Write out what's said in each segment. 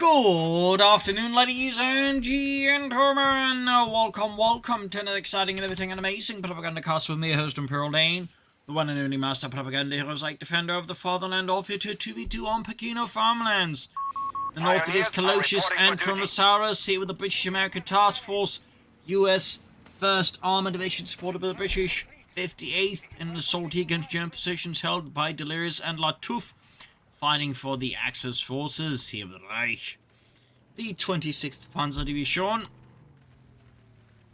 Good afternoon, ladies and gentlemen. Welcome to another exciting, innovating, and amazing Propagandacast with me, host Imperial Dane, the one and only master propaganda heroes like defender of the fatherland, all here to 2v2 on Pachino Farmlands. The north it is Calosios and Kronosaurus, here with the British-American Task Force, US 1st Armored Division, supported by the British 58th, in an assault against German positions held by Delirious and Lattouf, fighting for the Axis forces here with the Reich. The 26th Panzer Division.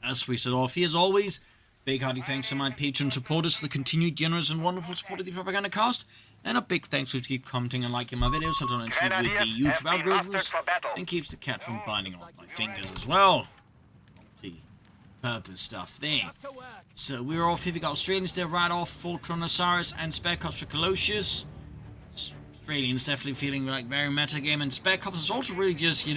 As we start off here, as always, big hearty thanks to my patron supporters for the continued generous and wonderful support of the Propagandacast, and a big thanks to keep commenting and liking my videos so I don't see with the YouTube algorithms, and keeps the cat from biting off my fingers as well. Purpose stuff there. So we're off here. We got Australians there right off for Kronosaurus and Spare Cops for Calosios. Australians definitely feeling like very meta game, and Spare Cops has also really just,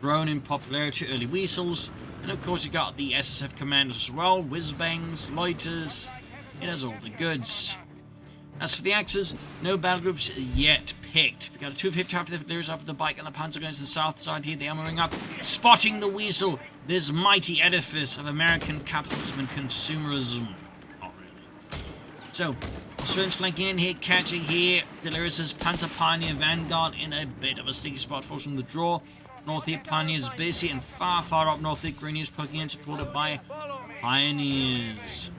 grown in popularity. Early Weasels, and of course you got the SSF commanders as well, whiz-bangs, loiters, it has all the goods. As for the Axis, no battle groups yet picked. We got a 250 after the Delirious up the bike, and the Panzer going to the south side here, the armoring up, spotting the Weasel, this mighty edifice of American capitalism and consumerism. Not really. So, Australians flanking in here, catching here, Delirious' Panzer Pioneer Vanguard in a bit of a sticky spot, forcing the draw. North here, Pioneers busy, and far up north here, Greenies poking in, supported by Pioneers.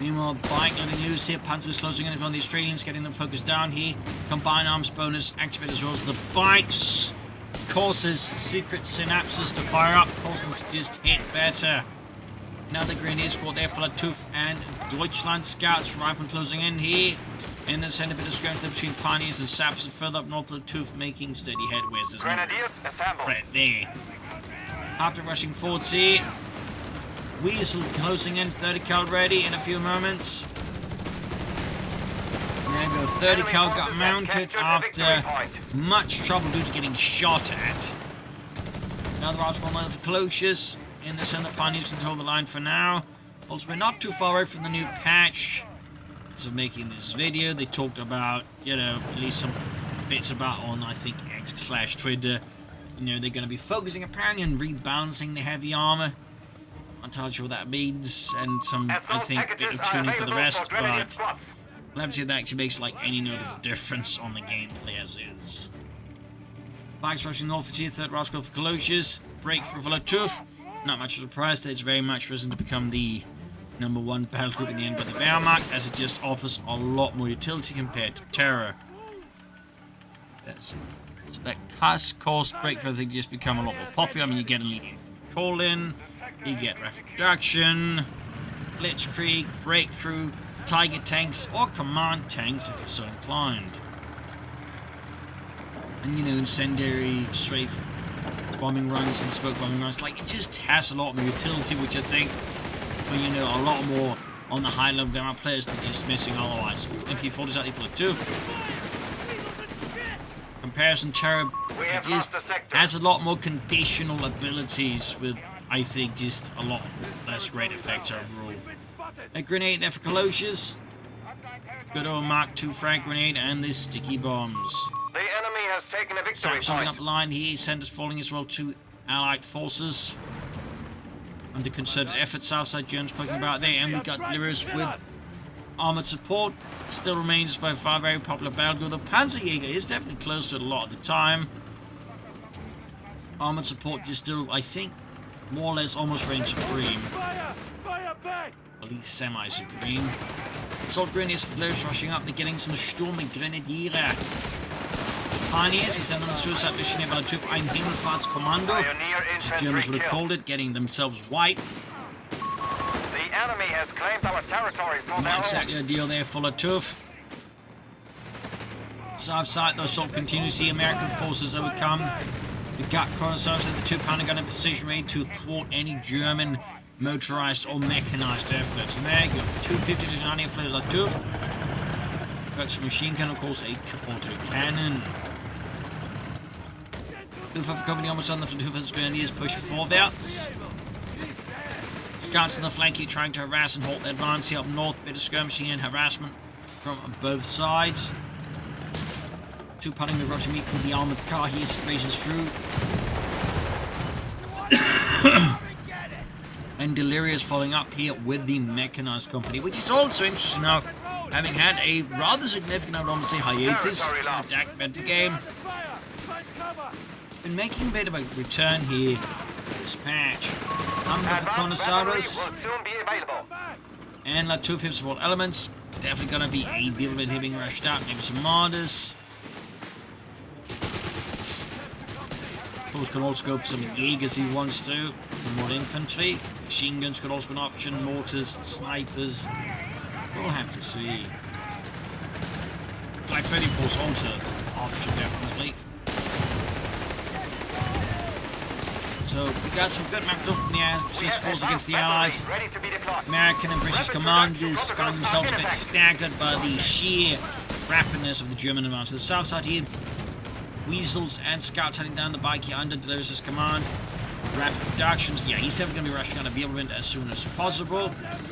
Meanwhile, bike letting loose here, Panzers closing in on the Australians, getting them focused down here. Combined arms bonus activated as well as the bikes. Causes secret synapses to fire up, cause them to just hit better. Now the Grenadier squad there for Lattouf and Deutschland scouts, rifle closing in here. In the center, bit of scrum between Pioneers and Saps, and further up north, Lattouf making steady headway. There's no threat there. After rushing forwards here, Weasel closing in, 30 cal ready in a few moments. There we go, 30 cal got mounted after much trouble due to getting shot at. Another rifle for Calosios. In the center, Pioneers control the line for now. Also, we're not too far away from the new patch. So making this video, they talked about, at least some bits about on, I think, X/Twitter. They're going to be focusing apparently on rebalancing the heavy armor. I'm not entirely sure what that means, and some, I think, bit of tuning for the rest, but I'll have to say that actually makes like any notable difference on the gameplay as is. Bikes rushing north here, third rascal for Calosios, breakthrough for Lattouf. Not much of a surprise that it's very much risen to become the #1 battle group in the end by the Wehrmacht, as it just offers a lot more utility compared to Terror. So that course breakthrough thing just become a lot more popular. I mean, you get elite infantry call-in, you get rapid reduction, blitzkrieg, breakthrough, tiger tanks, or command tanks if you're so inclined. And incendiary strafe bombing runs and smoke bombing runs, like it just has a lot more utility, which I think when a lot more on the high level Wehrmacht players they're just missing otherwise. MP40 is actually for Lattouf. Comparison Terror just has a lot more conditional abilities with, I think, just a lot less great effects overall. A grenade there for Calosios. Good old Mark II frag grenade and the sticky bombs. The enemy has taken a victory Something up the line here, centers falling as well to Allied forces. Under concerted effort, Southside Germans poking about there, and we got Delirious with armored support. It still remains by far very popular battle group. The Panzerjäger is definitely close to it a lot of the time. Armored support is still, I think, more or less almost range supreme. At least semi-supreme. Assault Grenadiers for Delirious rushing up, they're getting some Sturm mit Grenadiere. Pioneers, they send on a suicide mission here by Lattouf, ein Himmelfahrtskommando, as the Germans would have called it, getting themselves wiped. The enemy has claimed our territory for Not exactly a deal there for Lattouf. South side, the assault continues, the American forces overcome. We've got Kronosaurus and the 2-pounder gun in position ready to thwart any German motorized or mechanized efforts. And there you go, 250 to 90 for Lattouf. Got some machine gun, of course, a auto cannon. Luftwaffe company almost on the Luftwaffe's Grenadiers push forwards. Scouts on the flank here trying to harass and halt the advance here up north. Bit of skirmishing and harassment from both sides. Two punting the road to meet with the armored car. He races through. And Delirious following up here with the mechanized company, which is also interesting now, having had a rather significant, I would almost say, hiatus in the DAK meta game. Been making a bit of a return here this patch. Under the Kronosaurus and Lattouf hip support elements. Definitely going to be a build with him being rushed out. Maybe some Martyrs. Of course, can also go for some Jaegers if he wants to. More infantry. Machine guns could also be an option. Mortars, snipers. We'll have to see. Like 30 course also option, definitely. So we got some good maps up from the Axis force against the Allies. American and British commanders found themselves a bit staggered by the sheer rapidness of the German advance. To the south side here, Weasels and Scouts heading down the bike here under Delirious' command. Rapid productions. Yeah, he's definitely going to be rushing out of Bielwind as soon as possible.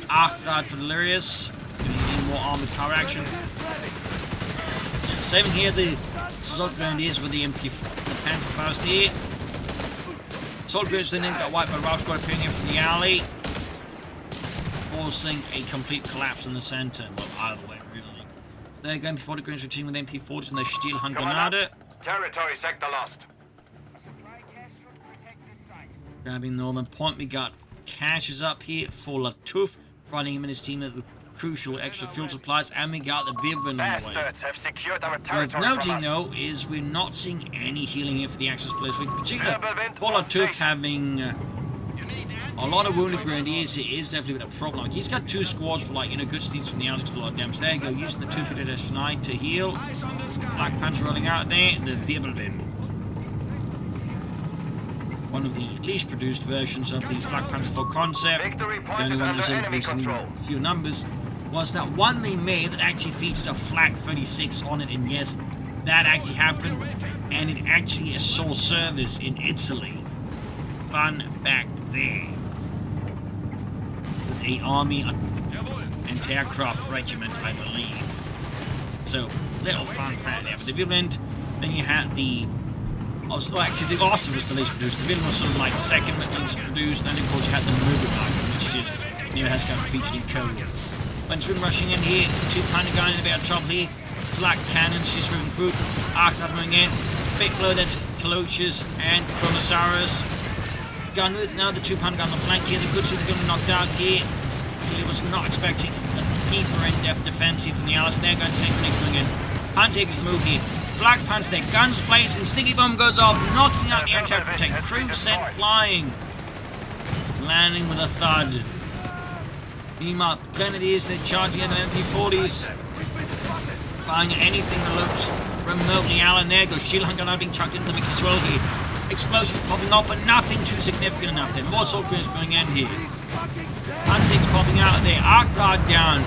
After that for Delirious, going to need more armored car action. Saving here the assault grenadiers with the Panther Faust here. Assault grenadiers then got wiped by Route Squad appearing here from the alley, forcing a complete collapse in the center. Well, either way, really. They're going before the grenadiers routine with MP40s and their Stielhandgranate. Territory sector lost. Grabbing Northern Point, we got caches up here for Lattouf, providing him and his team with crucial extra fuel supplies, and we got the Bielwind on the way. Worth noting though is we're not seeing any healing here for the Axis players, in particular for Lattouf having a lot of wounded grenadiers. It is definitely been a problem. Like, he's got two squads for good steeds from the outer to a lot of damage. There you go, using the 250-9 to heal. Black Panther rolling out there, the Bielwind. One of the least produced versions of the Flak Panther 4 concept, the only one that was introduced in a few numbers, was that one they made that actually featured a Flak 36 on it, and yes, that actually happened, and it actually saw service in Italy. Fun fact there. With a army anti-aircraft regiment, I believe. So, little fun fact there. But the Bielwind, then you had the... actually, the Austin was the least produced. The Bielwind was sort of like second least produced. Then, of course, you had the Mugen, which just never has kind of featured in code. When it's been rushing in here, two Panda guys in a bit of trouble here. Flak cannons, she's moving through. Arc coming in. Big loaded Calosios and Kronosaurus. Gun with now the two Panda gun on the flank here. The good suit are going to be knocked out here. He was not expecting a deeper in-depth defense here from the Allies. They're going to take the next going in. Pantakers the move here. Flak Pants, their guns blazing. Sticky bomb goes off, knocking out the anti-aircraft tank. Crew sent flying. Landing with a thud. Meanwhile, Grenadiers, they're charging at the MP40s. Firing anything that looks remotely Allen. There goes Shield Hunter now being chucked into the mix as well here. Explosions popping up, but nothing too significant enough there. More assault grenades going in here. Pantakers popping out of there. Arc Dart down.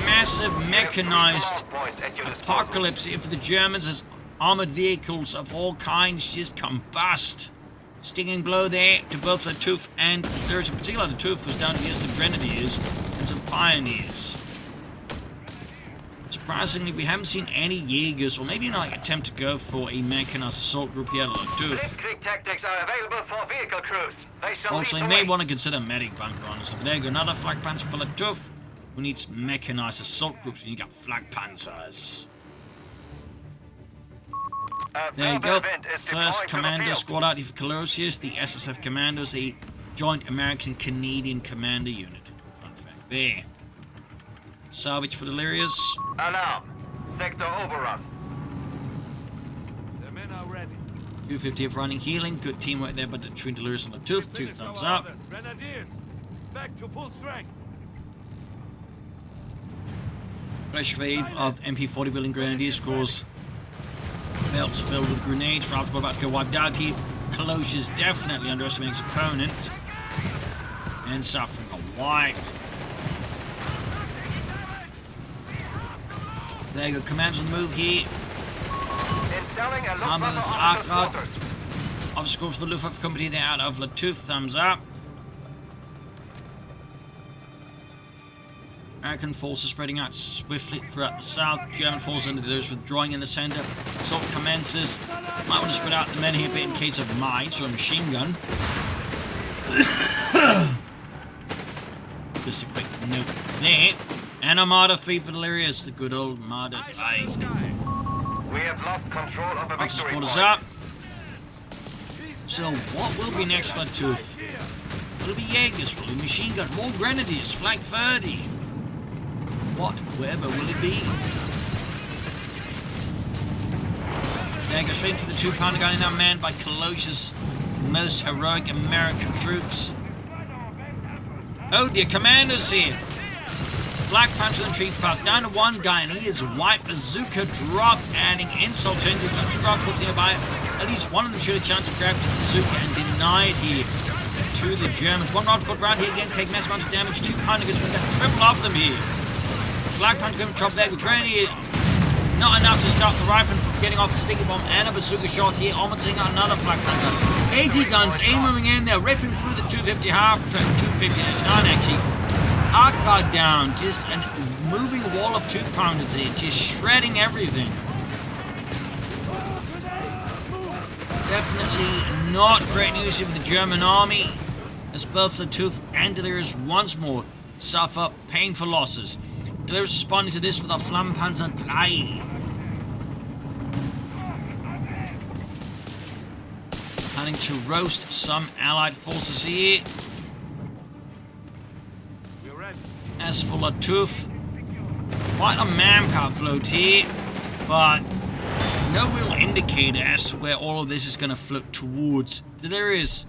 Massive mechanized apocalypse here for the Germans as armored vehicles of all kinds just combust. Stinging blow there to both Lattouf and there's in particular Lattouf was down to just the Grenadiers and some Pioneers. Surprisingly, we haven't seen any Jaegers or maybe not attempt to go for a mechanized assault group here at Lattouf. Blitzkrieg tactics are available for vehicle crews. They shall also, you may want to consider medic bunker on us. But there you go, another Flak Panzer for Lattouf. Who needs mechanized assault groups when you got Flak Panzers? There you go. First Commando squad out here for Calosios, the SSF Commandos, a joint American-Canadian commander unit. Fun fact there. Salvage for Delirious. Alarm. Sector overrun. The men are ready. 250 up running healing. Good teamwork there, but between Delirious and Lattouf, 2 thumbs up. Grenadiers, back to full strength. Fresh wave of MP40 building Grenadiers, of course. Belts filled with grenades. Ralph's about to go wiped out here. Calosios definitely underestimating his opponent. And suffering a wipe. There you go, commanders on the move here. Hammers, Arctard. Obviously, goes for the Luftwaffe company there out of Lattouf, thumbs up. American forces spreading out swiftly throughout the south. German forces under Delirious withdrawing in the center. Assault commences. Might want to spread out the men here a bit in case of mines or a machine gun. Just a quick note there. And Armada 3 for Delirious, the good old Armada 3. We have lost control of the Officer victory quarters point. up. So what will be next for Lattouf? Will it be Jaegers? Will it be machine gun? More grenadiers? Flank 30? Whatever will it be? There goes straight into the 2-pounder gun, now manned by Calosios, most heroic American troops. Oh dear, commandos here. Black Panther and Tree Puff down to one guy, and he is white. Bazooka drop, adding insult to injury. Got two rifles nearby. At least one of them should have chanced to grab the bazooka and denied here to the Germans. One rifle got round here again, take massive amounts of damage. 2-pounder gets triple of them here. Black Panther going to chop there with grenade. Not enough to stop the rifle from getting off a sticky bomb and a bazooka shot here, almost taking out another Black Panther. 80 guns aiming in there, ripping through the 250 half track, 250 actually. Arc guard down, just a moving wall of 2-pounders here, just shredding everything. Definitely not great news for the German army, as both Lattouf and Delirious once more suffer painful losses. Delirious responding to this with our Flammenpanzer 3. Planning to roast some allied forces here. As for Lattouf, quite a manpower float here, but no real indicator as to where all of this is going to float towards. There is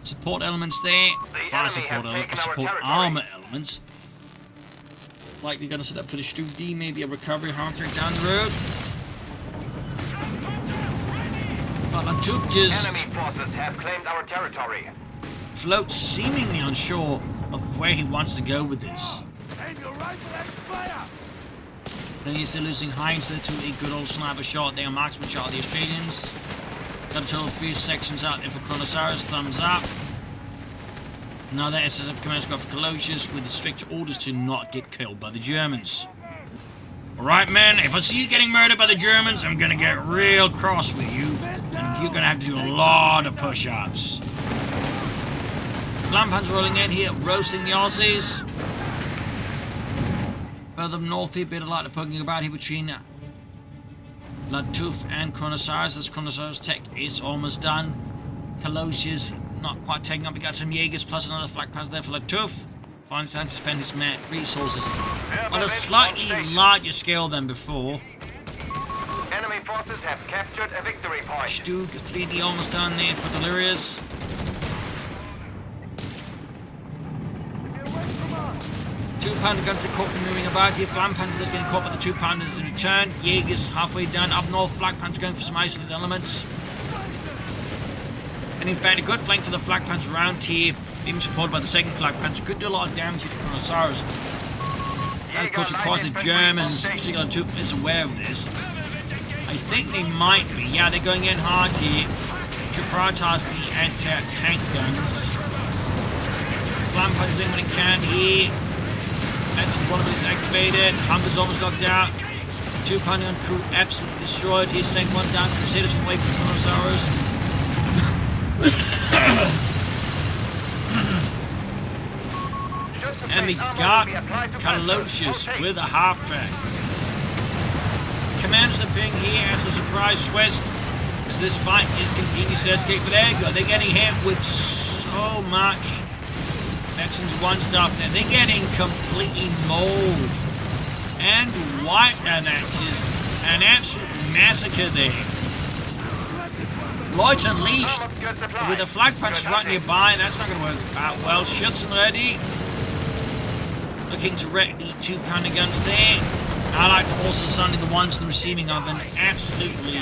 support elements there, fire support armor elements. Likely going to set up for the Stu D, maybe a recovery half track down the road. But Lattouf just Enemy forces have claimed our territory. floats seemingly unsure of where he wants to go with this. Then he's still losing Heinz there to a good old sniper shot there, a marksman shot of the Australians. Got a total of 3 sections out there for Kronosaurus, thumbs up. Another SSF command squad for Calosios with the strict orders to not get killed by the Germans. Alright men, if I see you getting murdered by the Germans, I'm gonna get real cross with you. And you're gonna have to do a lot of push-ups. Flammenpanzer rolling in here, roasting the Aussies. Further north here, bit of light poking about here between Lattouf and Kronosaurus. This Kronosaurus tech is almost done. Calosios not quite taking up. We got some Jaegers plus another flak pass there for Lattouf. Finally time to spend his resources on a slightly larger scale than before. Enemy forces have captured a victory point. Stug 3D almost done there for Delirious. Two-pounder guns are caught moving about here. Flammenpanzer getting caught by the 2-pounders in return. Jaegers halfway done. Up north, Flak Panzer going for some isolated elements. And in fact, a good flank for the Flak Panzer around here, being supported by the 2nd Flak Panzer, could do a lot of damage to Kronosaurus. That of course requires the Germans, particularly Lattouf, is aware of this. I think they might be. Yeah, they're going in hard here to prioritize the anti-tank guns. Flammenpanzer doing what it can here. One of them is activated. Hunter's almost knocked out. 2-pounder gun crew absolutely destroyed. He's sent one down. Crusaders away from Kronosaurus. And we got Calosios with a half-track. Commanders are being here as a surprise twist as this fight just continues to escalate. But there you go. They're getting hit with so much Texans 1 stuff there. They're getting completely mauled and wiped, and that's just an absolute massacre there. Lloyd's unleashed with a flag punch right nearby, and that's not going to work out well. Schützen ready. Looking to wreck the 2-pounder guns there. Allied forces suddenly the ones in the receiving of an absolutely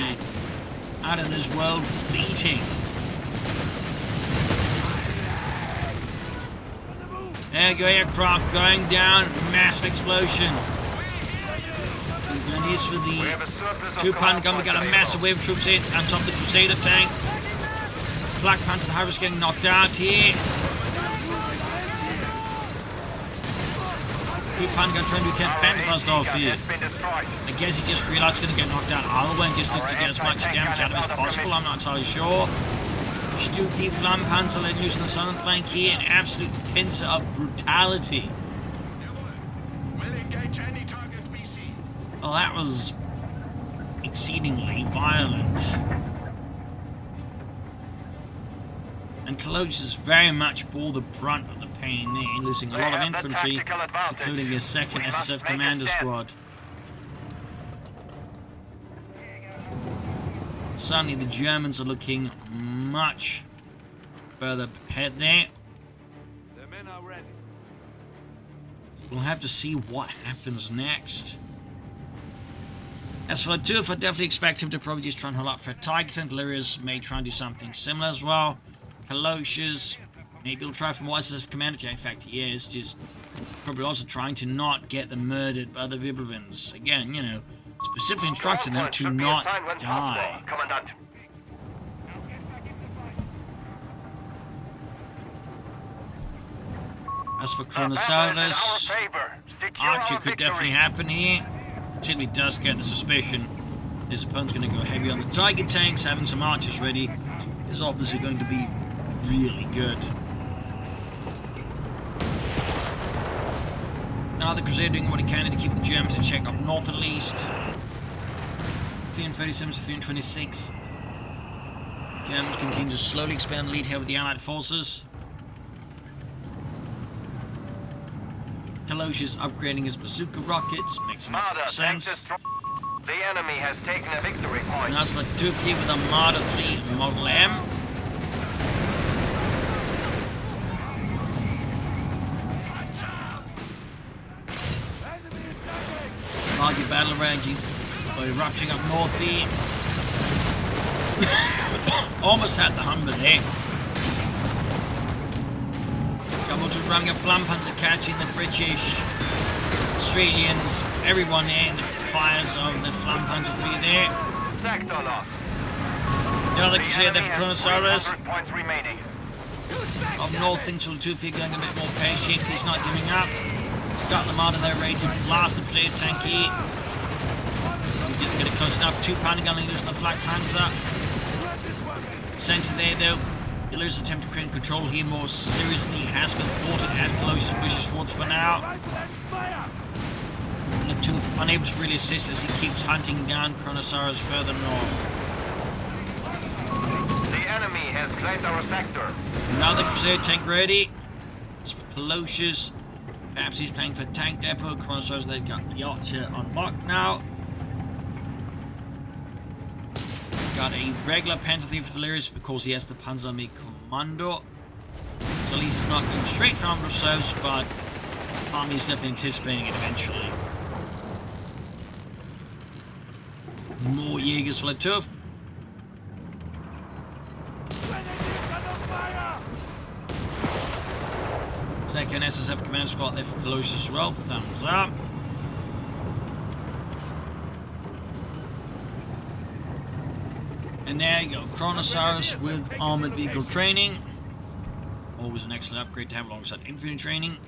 out of this world beating. There you go, aircraft going down, massive explosion. And here's for the 2-pounder gun. We got a massive wave of troops in on top of the Crusader tank. Black Panther, the Harvest getting knocked out here. Keep Panga trying to get Pentecost off here. Has been destroyed. I guess he just realized he's going to get knocked down either way and just looked to get as much damage out of it as possible. I'm not entirely sure. Stuki Flampanzer letting loose on the southern flank here. An absolute pincer of brutality. We'll engage any target we see. Well, that was exceedingly violent. And Calosios very much bore the brunt of the pain there, losing a lot of infantry, including his second SSF commander squad. Suddenly the Germans are looking much further ahead there. The men are ready. We'll have to see what happens next. As for Lattouf, I definitely expect him to probably just try and hold up for Tigers, and Delirious may try and do something similar as well. Calosios, maybe he'll try from SSF commander. In fact, he is just probably also trying to not get them murdered by the Vibrevins. Again, you know, specifically instructing them to not die. Commandant. As for Kronosaurus, Archer could definitely happen here. Until he does get the suspicion his opponent's going to go heavy on the Tiger tanks, having some archers ready is obviously going to be really good. Now the Crusader doing what he can to keep the Germans in check up north at least. 337 to 326. Germans continue to slowly expand the lead here with the Allied forces. Calosios upgrading his bazooka rockets, makes enough sense. The enemy has taken a victory point. Now it's Lattouf here with a Marder 3 Model M. Larger battle raging, but erupting up north here. Almost had the Humber there. Just running a Flampanzer catching the British, Australians, everyone there in the fires of the Flampanzer 3 there. Sector lost. The other Crusader for Kronosaurus. Points remaining. Up north, things will Lattouf going a bit more patient. He's not giving up. He's got them out of there ready to blast the Crusader tank here. We just get it close enough. 2 pounder gun leaders on the Flak Panzer. Center there though. Delirious attempt to create control here more seriously has been thwarted as Calosios pushes forward for now. Lattouf unable to really assist as he keeps hunting down Kronosaurus further north. The enemy has claimed our sector. Another Crusader tank ready. It's for Calosios. Perhaps he's playing for tank depot. Kronosaurus, they've got the Archer on lock now. Got a regular Panther for Delirious because he has the Panzerarmee Commando. So at least he's not going straight for Kronosaurus, but Army is definitely anticipating it eventually. More Jaegers for Lattouf. Second SSF command squad there for Calosios as well. Thumbs up. And there you go, Kronosaurus with armored vehicle training. Always an excellent upgrade to have alongside infantry training.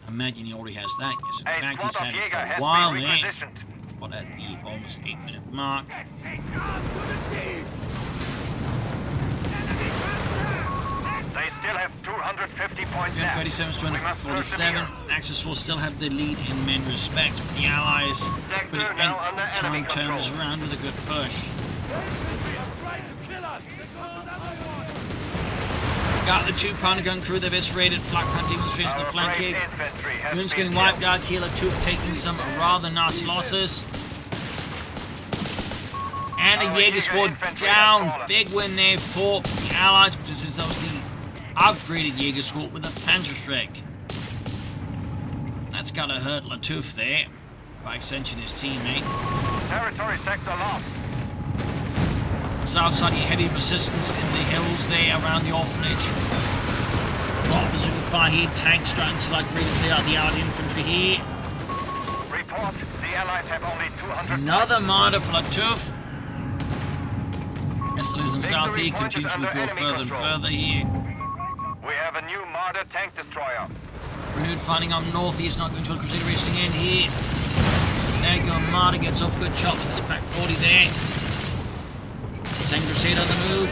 I imagine he already has that. Yes, in fact, he's had it for a while there. What at the almost 8-minute mark. They still have 250 points left. 37 to 247. Axis will still have the lead in many respects, but the Allies putting time terms around with a good push. Got the 2 pounder gun crew, they've eviscerated flak hunting infantry into the flank here. Units getting wiped out here, Lattouf taking some rather nasty losses. And a Jaeger squad down. Big win there for the Allies, but since that was the upgraded Jaeger squad with a Panzerstreck. That's gotta hurt Lattouf there, by extension his teammate. Territory sector lost. South side, heavy resistance in the hills there around the orphanage. A lot of bazooka fire here, tanks trying to like really clear out the Allied infantry here. Report, the Allies have only 200. Another martyr for Lattouf. Escalation in south here continues to withdraw further and further here. We have a new Marder tank destroyer. Renewed fighting up north. He's not going to a Crusader racing in here. There you go. Marta gets off good shot with this pack 40 there. Second Crusader on the move.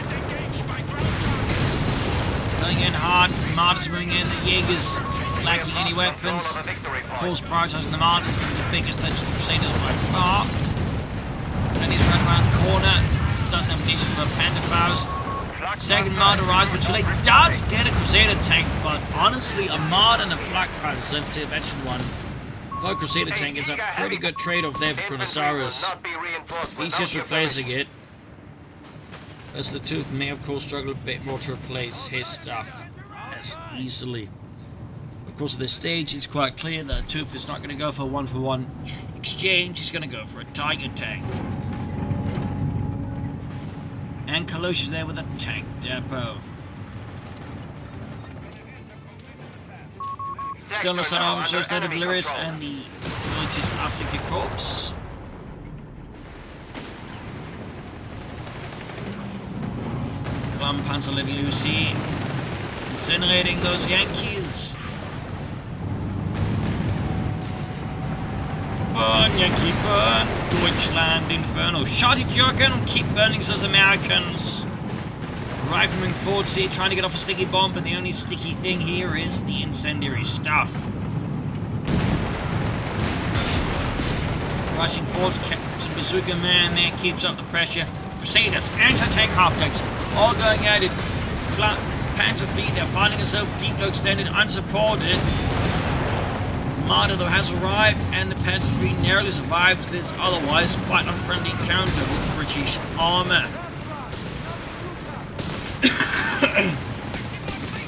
Going in hard. Marta's moving in. The Jaegers lacking any weapons. Of course, prioritizing the Martas. They're the biggest threats to the Crusaders by far. And he's running around the corner. Doesn't have ammunition for a Panzerfaust. Second Marta arrives, which really does get a Crusader tank, but honestly, a Marta and a Flak Panzer, to mention one, for a Crusader tank is a pretty good trade-off there for Kronosaurus. He's just replacing it. As the Lattouf may of course struggle a bit more to replace his stuff as easily. Of course, at this stage, it's quite clear that Lattouf is not going to go for a one-for-one exchange. He's going to go for a Tiger tank. And Calosios there with a tank depot. Still no sign of officers there of Delirious and the military's African Corps. Panzer letting loose here. Incinerating those Yankees. Burn, Yankee, burn! Deutschland, Inferno. Shot it, Jürgen! Keep burning those Americans! Rifleman forwards here, trying to get off a sticky bomb, but the only sticky thing here is the incendiary stuff. Rushing forwards, Captain Bazooka Man there keeps up the pressure. Crusaders, anti-tank half-tanks, all going at it. Flat Panzer III, they're finding themselves deep low extended, unsupported. Marta though has arrived, and the Panzer III narrowly survives this otherwise quite unfriendly encounter with British armour.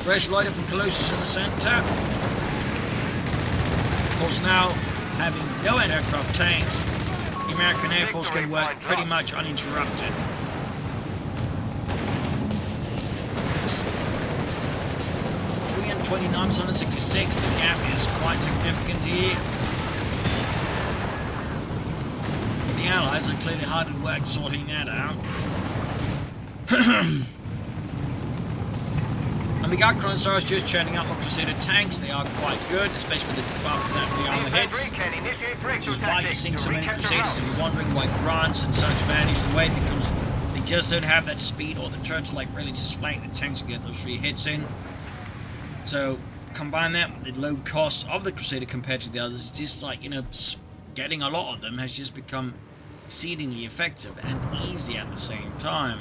Fresh lighter from Calosios in the centre. Of course, now having no aircraft tanks, the American Air Force can work pretty much uninterrupted. And 29 to 166, the gap is quite significant here. The Allies are clearly hard at work sorting that out. And we got Kronosaurus just churning up on Crusader tanks. They are quite good, especially with the buff that the armor hits. Which is why you're seeing so many Crusaders. If you're wondering why grants and such vanished away, because they just don't have that speed or the turn to like really just flank the tanks to get those 3 hits in. So combine that with the low cost of the Crusader compared to the others, it's just like, you know, getting a lot of them has just become exceedingly effective and easy at the same time.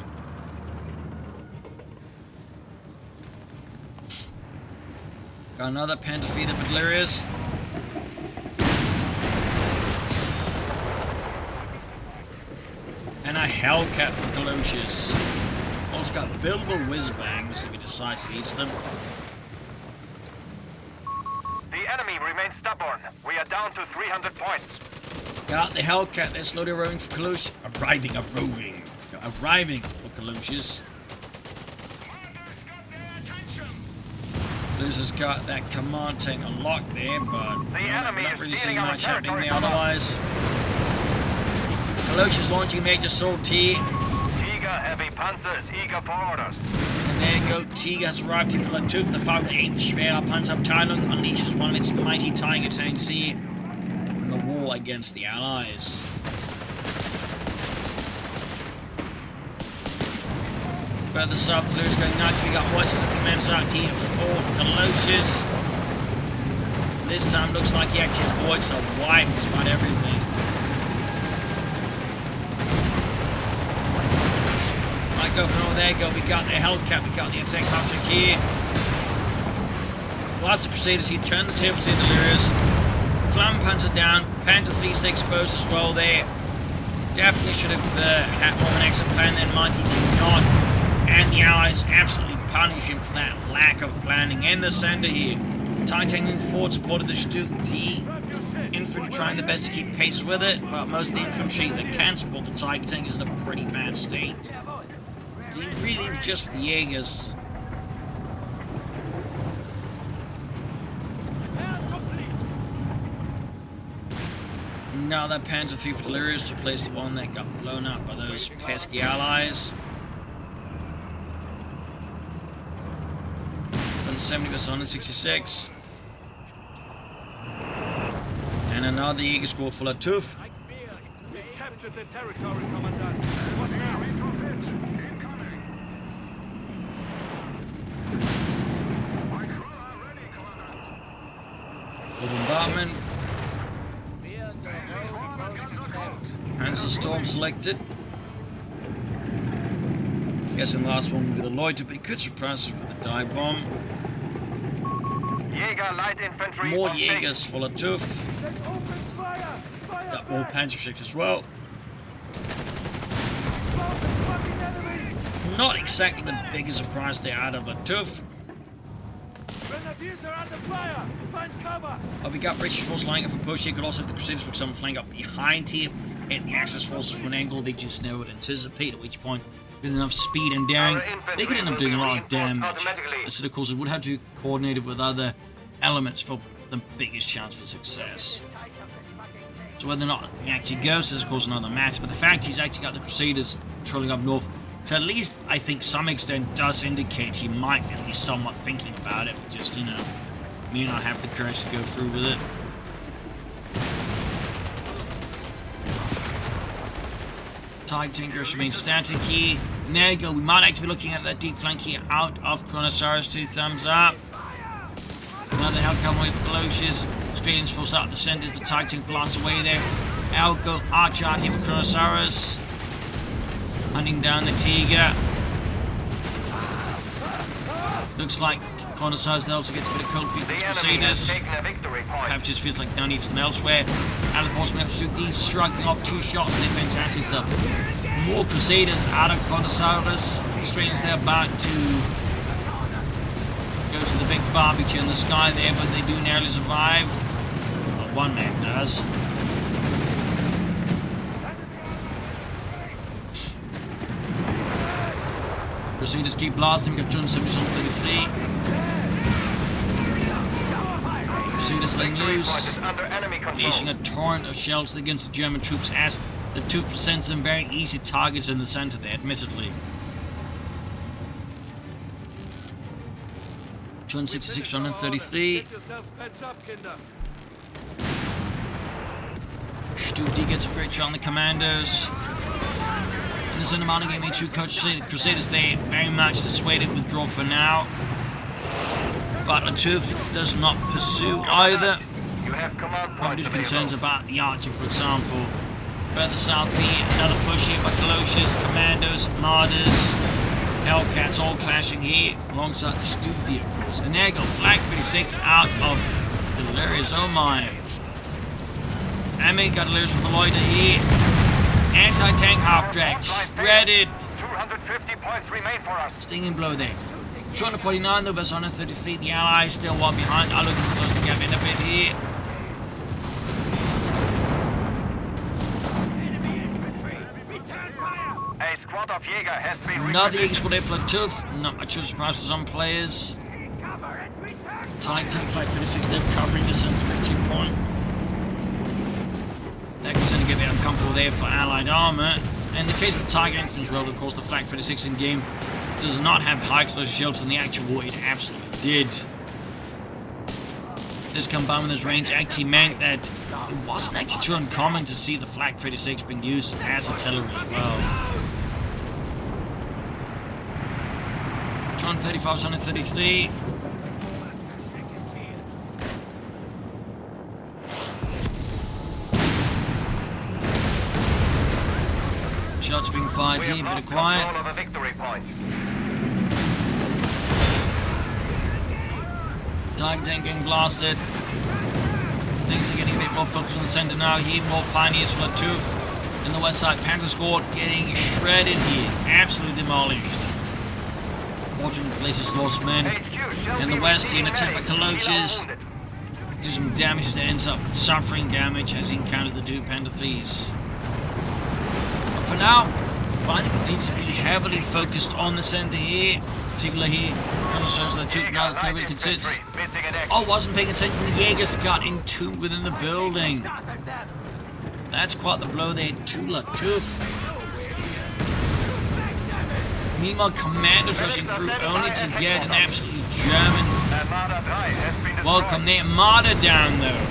Got another Panzer feeder for Delirious. And a Hellcat for Calosios. Also got buildable whiz-bangs if he decides to use them. The enemy remains stubborn. We are down to 300 points. Got the Hellcat, they're slowly arriving for Calosios. Arriving for Calosios. Loser's got that command tank unlocked there, but not really seeing much happening there otherwise. Calosios launching major sortie. Tiger heavy panzers eager for orders. And there you go, Tiger has arrived here for Lattouf. The 8th Schwerer Panzerabteilung unleashes one of its mighty Tiger tanks here in the war against the Allies. Further south, Delirious going nuts. We got voices of commanders out here for Calosios. This time looks like he actually avoids a wipe despite everything. Might go from over there, go. We got the Hellcat, we got the attack optic here. Lots of Crusaders here, turn the tables here, Delirious. Flammenpanzer down, Panzer III's exposed as well there. Definitely should have had more of an exit plan than mind, he did not. And the Allies absolutely punish him for that lack of planning in the center here. Titan moving forward, supported the Stuke T. Infantry trying their best to keep pace with it, but most of the infantry that can support the Tiger tank is in a pretty bad state. It really was just the Jaegers. Now that Panzer III for Delirious to replace the one that got blown up by those pesky Allies. 70 versus 166. another Jäger squad for Lattouf. We captured the territory, Commandant. What's now? Retrofit. Incoming. My crew are ready, Commandant. The bombardment. Panzer Storm selected. Guessing the last one will be the Loiter, but he could surprise us with a dive bomb. Jäger light infantry. More on Jägers station. for Lattouf. Got more Panzerschicks as well. Not exactly the biggest surprise there out of Lattouf. Grenadiers are under fire. Find cover. But we got British forces lining up for push. You could also have the Crusaders, for example, flank up behind here. Hit the Axis forces from an angle they just never would anticipate, at which point, with enough speed and daring, they could end up doing a lot of damage. So, of course, it would have to be coordinated with other elements for the biggest chance for success. So whether or not he actually goes is, of course, another matter. But the fact he's actually got the Crusaders trolling up north, to at least, I think, some extent, does indicate he might at least somewhat thinking about it, but just, you know, may not have the courage to go through with it. TIE tankers remain static here. And there you go, we might actually be looking at that deep flank here out of Kronosaurus. 2 thumbs up. Another hell come away for Calosios. Australians force out the centre as the TIE tank blasts away there. Out go Archer out here for Kronosaurus. Hunting down the Tiger. Looks like Kronosaurus also gets a bit of cold feet with Crusaders. Perhaps just feels like no needs them elsewhere. Out of force maps, 2 D's shrugging off 2 shots and they're fantastic stuff. More Crusaders out of Kronosaurus. Australians they're about to go to the big barbecue in the sky there, but they do narrowly survive. Well, one man does. Crusaders keep blasting. We got 270 on 33. Crusaders laying loose. Unleashing a torrent of shells against the German troops as the troops present some very easy targets in the center there, admittedly. 266 on 33. Studi gets a great shot on the commandos. In the cinematic game, two Crusaders, they very much dissuaded withdraw for now. But Lattouf does not pursue either. Probably due to concerns about the archer, for example. Further south here, another push here by Calosios, commandos, Martyrs, Hellcats all clashing here alongside the Studi, of course. And there you go, Flag 36 out of Delirious. Oh my. Amy got Delirious from the Loiter here. Anti-tank half-drag, shredded. 250 points remain for us. Stinging blow there. 249 though, versus 133. The Allies still one behind. Are looking to close the gap in a bit here. A squad of Jäger has been Another Jäger squad there for Lattouf. Not much of a surprise to some players. Titan Flight 36 they're covering the center victory point. That was going to get a bit uncomfortable there for Allied armour. In the case of the Tiger Infantry as well, of course, the Flak 36 in game does not have high explosive shields. In the actual war, it absolutely did. This combined with this range actually meant that it wasn't actually too uncommon to see the Flak 36 being used as artillery as well. 235, 133. Shots being fired here, bit of quiet. Tiger tank getting blasted. Things are getting a bit more focused on the center now. Here, more pioneers for Lattouf. In the west side, Panzer squad getting shredded here. Absolutely demolished. Watching places lost men. In the west, here, an attack by Calosios. Do some damage that ends up suffering damage as he encountered the two Panther thieves. For now, Binding continues to be heavily focused on the center here, particularly here. Kronosaurus Lattouf now the player considers. Oh, wasn't paying attention. The Jaegers got in two within the building. That's quite the blow there to Lattouf. Meanwhile, commandos rushing through only to get an absolutely German welcome there. Martyr down though.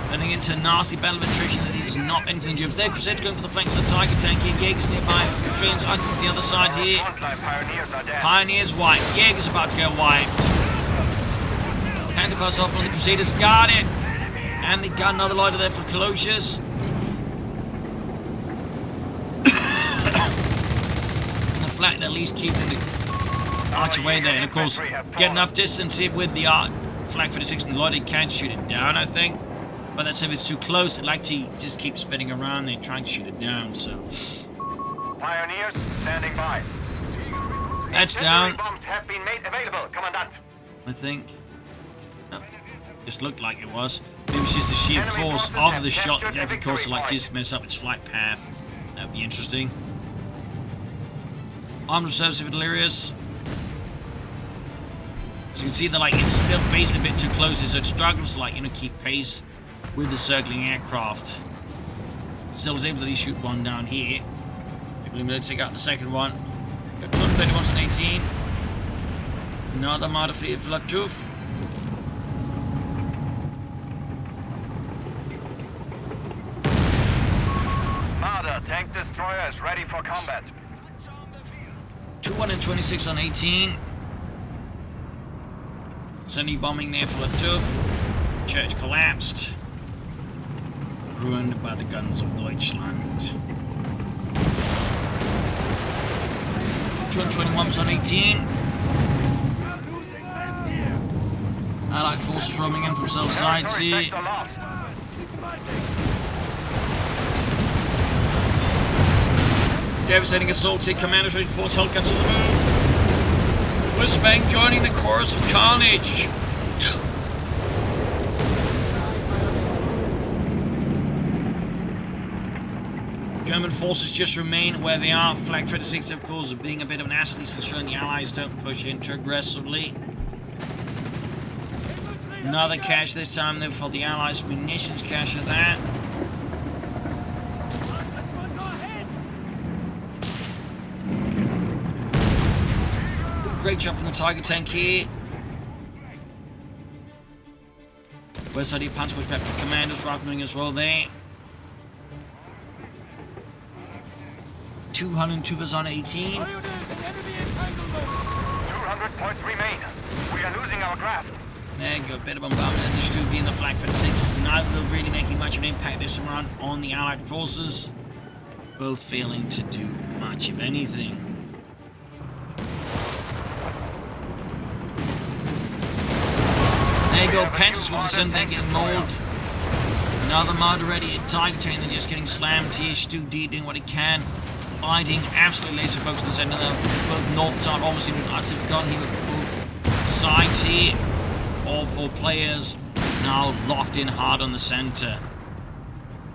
Turning into a nasty battle of attrition that is not anything to do with there. Crusaders going for the flank of the Tiger tank here. Jaeger's nearby. Trains on the other side here. Pioneers are dead. Pioneers wiped. Jaeger's about to get wiped. Panther pass off on the Crusaders. Got it. And they got another loader there for Calosios. And the flank at least keeping the arch away there. And of course, get enough distance here with the flank for the 6 and the loader can shoot it down, I think. But that's if it's too close, it like to just keep spinning around there trying to shoot it down, so. Pioneers standing by. That's down. Bombs have been made available, Commandant. I think. Oh, just looked like it was. Maybe it's just the sheer force of the shot that of course like just mess up its flight path. That'd be interesting. Armed reserves for Delirious. As you can see, they're like it's still basically a bit too close, so it struggles to keep pace with the circling aircraft. Still was able to at least shoot one down here. People able to take out the second one. Got 231 on 18. Another modifier for Lattouf. Marder, tank destroyer is ready for combat. 226 on 18. Sunny bombing there for Lattouf. Church collapsed. Ruined by the guns of Deutschland. 221 on 18. Allied forces roaming in from south sides here. Devastating assault here. Commanders ready for Hellcats on the move. Whizbang joining the chorus of carnage. German forces just remain where they are. Flag 36, of course, being a bit of an ass, at least ensuring the Allies don't push in too aggressively. Another cache this time, though, for the Allies. Munitions cache of that. Great job from the Tiger tank here. West side of Panzer push back for commanders, riflemen as well there. 202 was on 18. 200 points remain. We are losing our grasp. There you go, a bit of bombardment and there's 2D in the flag for the 6. Neither of them really making much of an impact this time around on the Allied forces. Both failing to do much of anything. There you go, Panthers will send there getting mauled. Another Marder ready at Tiger tank, they're just getting slammed here. Stu D doing what he can. Fighting absolutely laser focused on the center there. Both north side almost even actually forgotten here with both sides here. All 4 players now locked in hard on the center.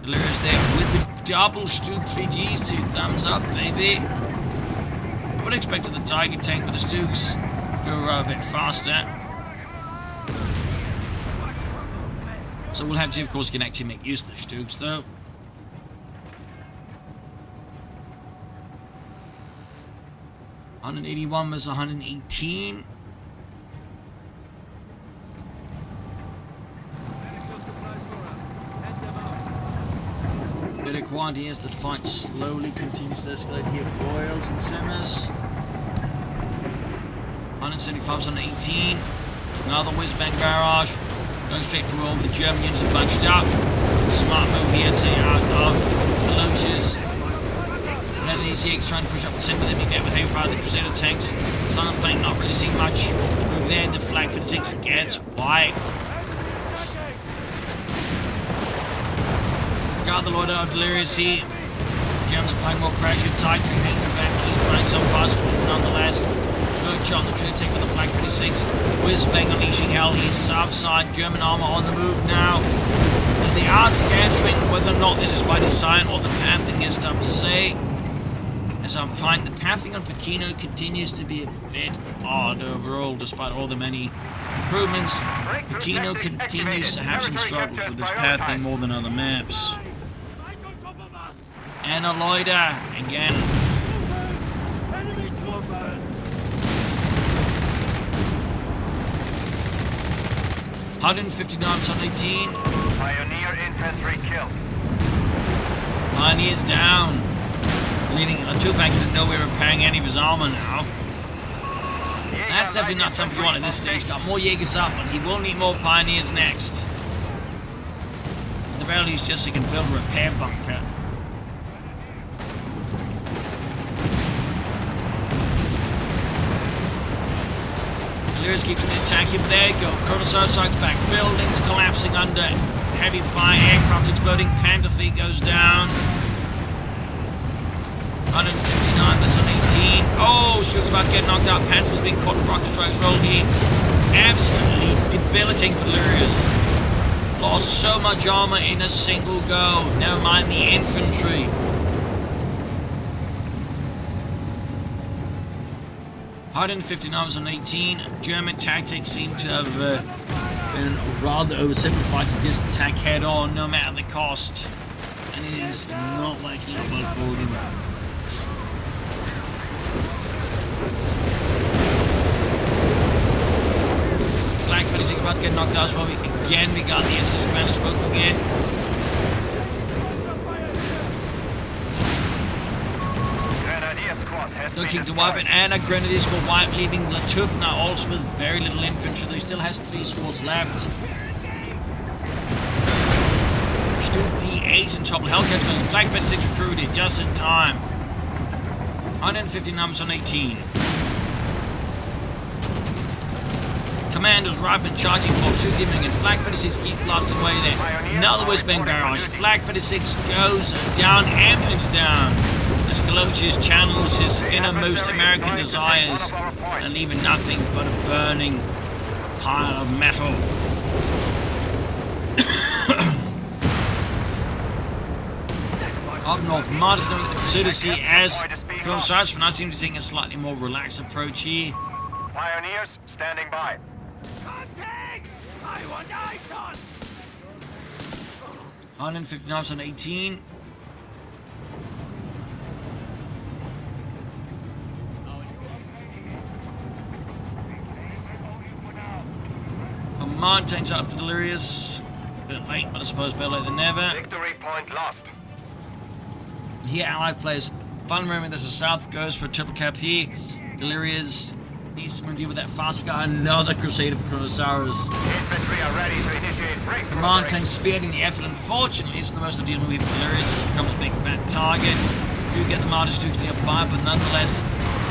Delirious there with the double Stu 3Gs, 2 thumbs up, baby. I would have expected the Tiger tank with the Stuks go a bit faster. So we'll have to, of course, can actually make use of the Stuks though. $181 was 118. Bit of quantity as the fight slowly continues to escalate here. Boils and simmers. 175 on 18. Another whiz-bang barrage. Going straight through all the German units are bunched up. Smart move here, say out of Calosios. And then the ECX trying to push up the center, then we get with fire the Crusader tanks. Southern flank not really seeing much move there. The flag for the 6 gets wiped. Got the Lord of Delirious here. Germans applying more pressure. Titan making back, but he's running so fast, nonetheless. Good job, the Crusader tank for the flag 36. Whiz-bang unleashing hell here. South side, German armor on the move now. As they are scattering, whether or not this is by design or the pathing is tough to say. As I'm finding the pathing on Pachino continues to be a bit odd overall, despite all the many improvements. Pachino continues to have some struggles with its pathing more than other maps. And a loiter again. 159 on 18. Pioneer infantry killed. Pioneer's down. Leaving Lattouf actually nowhere repairing any of his armor now. That's definitely not something you want at this stage. He's got more Jaegers up, but he will need more Pioneers next. At the very least, just so he can build a repair bunker. Delirious keeps attacking, but there you go. Kronosaurus strikes back. Buildings collapsing under heavy fire. Aircraft exploding. Panther fleet goes down. 159, that's on 18. Oh, Stuart's about to get knocked out. Panther's being caught in rocket strikes roll here. Absolutely debilitating for Delirious. Lost so much armor in a single go. Never mind the infantry. $159 on 18. German tactics seem to have been rather oversimplified to just attack head on, no matter the cost. And it is not working out well for them. Black 26 about to get knocked out as well. Again, we got the SS commander spoke again. Looking to wipe it, and a Grenadier squad wipe, leaving Lattouf now also with very little infantry, though he still has 3 squads left. Stu D8 in trouble. Hellcats Flag 26 recruited just in time. 150 numbers on 18. Commandos rapid charging force, shooting and Flag 36 keep blasting away there. Another whiz-bang barrage. Flag 36 goes down, ambulance down. As Calosios channels his innermost American desires and leaving nothing but a burning pile of metal. Up north, Martyrs don't get the pursuit see as Kronosaurus for now seem to be taking a slightly more relaxed approach here. Pioneers standing by. Contact! I want ice on! 159 on 18. Command tanks out for Delirious. A bit late, but I suppose better late than never. Victory point lost. Here, Allied players. Fun moment, there's a South goes for a triple cap here. Delirious needs to deal with that fast. We got another Crusader for Kronosaurus. Infantry are ready to initiate break. Command tank spearheading the effort. Unfortunately, it's the most ideal move for Delirious. It becomes a big fat target. You get the Martyrs to the upper bar, but nonetheless,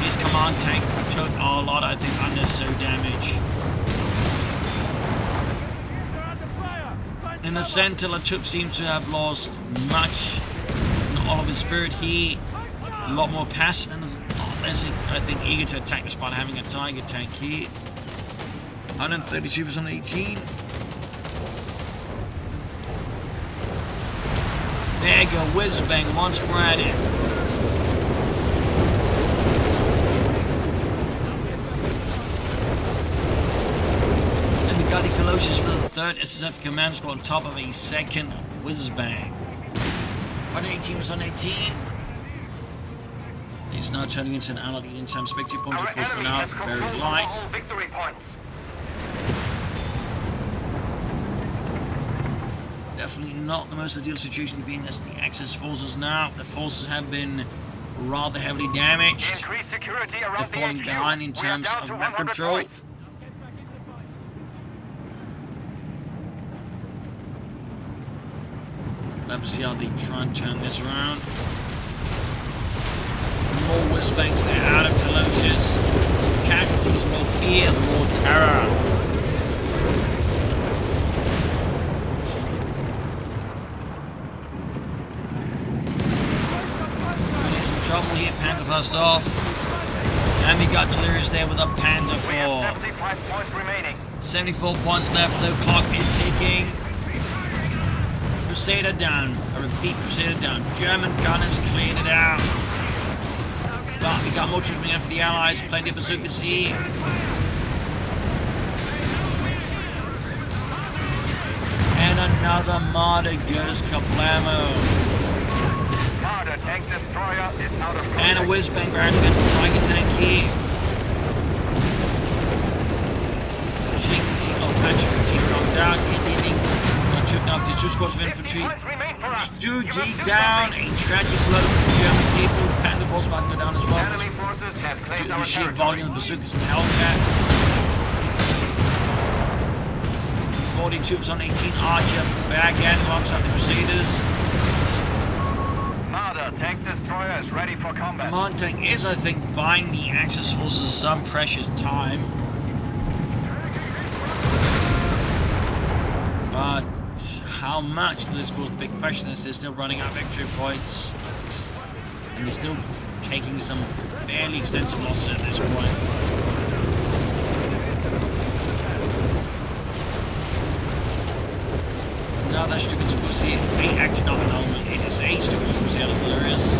his command tank took a lot, I think, unnecessary damage. In the center, Lattouf seems to have lost much, not all of his spirit here. A lot more passive and less, I think, eager to attack despite having a Tiger tank here. 132% 18. There you go, whiz-bang, once more at it. Got the Calosios with a 3rd SSF command squad on top of a 2nd whiz-bang. 118 was on 18. He's now turning into an allied in terms of victory points, of course, for now, very light. Victory points. Definitely not the most ideal situation to be in as the Axis forces now. The forces have been rather heavily damaged. Increase security around They're falling the HQ. behind in terms of map control. Points. Let's see how they try and turn this around. More whiz-bangs there out of Calosios. Casualties, more fear, more terror. Some trouble here, Panther first off. And we got Delirious there with a Panther 4. 75 points remaining. 74 points left, the clock is ticking. Crusader down. I repeat, Crusader down. German gunners cleared it out. But we got more troops coming in for the Allies. Plenty of bazookas here. And another Martyr goes kablamo. Martyr tank destroyer is out of And a whiz-bang barrage against the Tiger tank here. Attrition team knocked out. Leaving Lattouf now with 2 squads of infantry. Points remain for us. Stu G You must do down. something. A tragic blow for the German people. Panda balls about to go down as well. Enemy forces have Due claimed to our the sheer territory. volume of bazookas and Hellcats. 40 troops on 18 Archer back end alongside the Crusaders. Marder tank destroyer is ready for combat. Command tank is, I think, buying the Axis forces some precious time. But how much this was the big question is they're still running out of victory points. And they're still taking some fairly extensive losses at this point. Now that Stukas will see it acting on an element. It is a Stukas will see out of Delirious.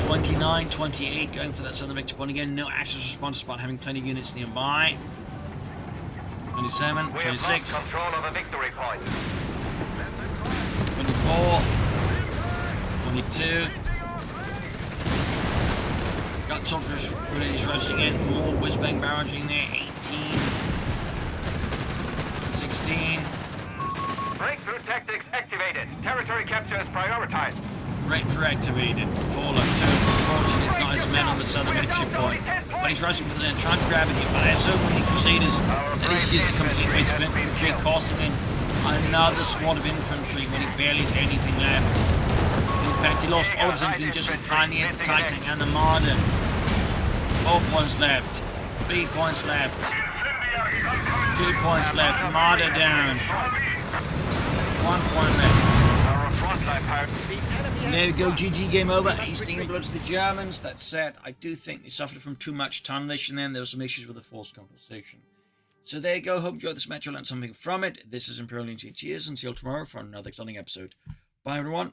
29-28 going for that southern victory point again. No Axis response despite having plenty of units nearby. 27, We have 26, lost control of a victory point. 24, 22. Got soldiers British rushing in. More whiz-bang barraging there. 18, 16. Breakthrough tactics activated. Territory capture is prioritized. Breakthrough activated. Fall up to unfortunately it's not his men on the southern victory point. But he's rushing for the end, trying to grab it here. But there's so many Crusaders that he's just a complete waste of infantry, costing him another squad of infantry when he barely has anything left. In fact, he lost all of his infantry just with Pioneers, the Titan, and the Marder. 4 points left. 3 points left. 2 points left. Marder down. 1 point left. Our frontline power. There we go, GG, game over. A stinging blow to the Germans. That said, I do think they suffered from too much tunnelish, and then there were some issues with the forced compensation. So there you go. Hope you enjoyed this match. You learned something from it. This is Imperial Legion. Cheers, and see you all tomorrow for another exciting episode. Bye, everyone.